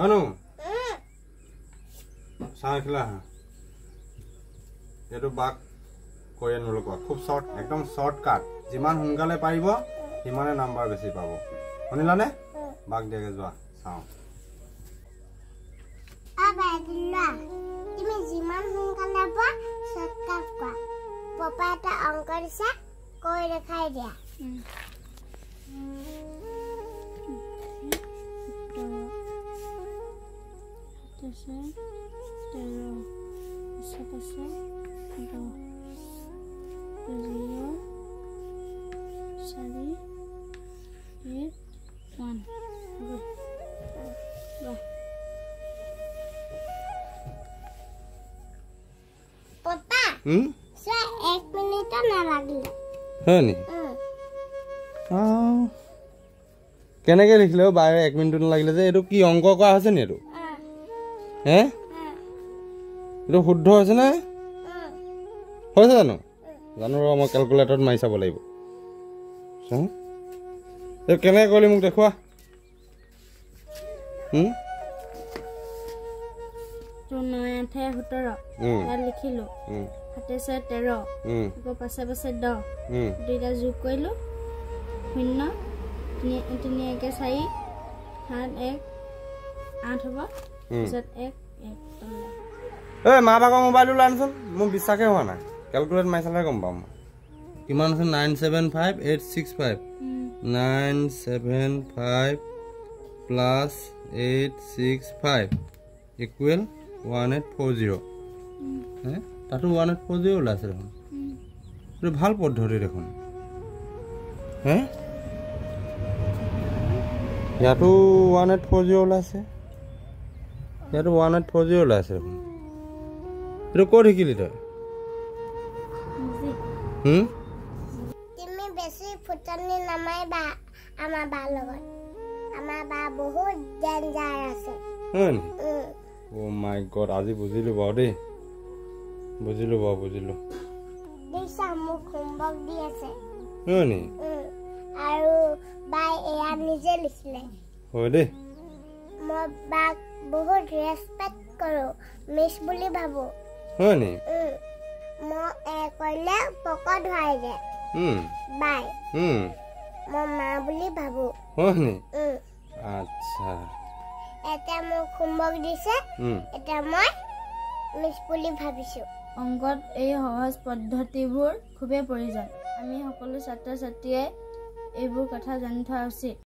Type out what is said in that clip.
আনো চাইখলা এটো বাক কই আনলক খুব শর্ট একদম শর্টকাট যিমান হুঙ্গালে পারিব সিমানে নাম্বার বেশি পাবো শুনিলানে বাক দিয়াকে যোৱা চাও আবা দিলা তুমি যিমান হুঙ্গালে পা শৰ্টকাট কোৱা পাপা এটা অংক দিছে কই দেখাই দিয়া Papa, saya 1 minit na lagi. Hani? কেনেকে লিখলে বাইরে 1 মিনিট লাগিলে যে এটো কি অঙ্ক কোৱা আছে নি এটো হে এটো শুদ্ধ আছে না হৈছে জানো জানো ৰ মই ক্যালকুলেটৰত মাৰি চাব লাগিব এ কেনেকে কৰিলি মোক দেখুৱা তো 9 8 17 ইয়াত লিখিলো 7 6 13 আকৌ পাছে পাছে 10 দুইটা যোগ কৰিলো 0 3 1 4 7 1 8 হ'ব পিছত 1 1 এ মা বাবা মোবাইল লানছন মোৰ বিশ্বাসে হোৱা নাই ক্যালকুলেট মাৰি চালে গম পাম কিমান আছে 975865 975 plus 865 equal 1840 হ্যাঁ তাতো 1840 ওলাইছে দেখোন এটা ভাল পদ্ধতি দেখোন হ্যাঁ ইয়াতো 1840 ওলাইছে ইয়াতো 1840 ওলাইছে দেখোন এটা ক'ত শিকিলি তই তুমি বেছি ফুটানি নামাইবা আমাৰ বা লগত আমাৰ বা বহুত ডেঞ্জাৰ আছে ও মাই গড আজি বুজিলো বাও দেই বুজিলো দিছা মোক হোমৱৰ্ক দি আছে হয়নি আৰু বাই এয়া নিজে লিখিলে হয় দেই মই বাক বহুত ৰেসপেক্ট কৰো মিছ বুলি ভাবো হয়নি মই কৰিলে পকত ধৰাই দে বাই মই মা বুলি ভাবো হয়নি আচ্ছা এটা মোক হোমৱৰ্ক দিছে এটা মই মিছ বুলি ভাবিছো অংকত এই সহজ পদ্ধতিবোৰ খুবেই প্ৰয়োজন আমি সকলো ছাত্ৰ ছাত্ৰীয়ে এইবোৰ কথা জানি থোৱা উচিত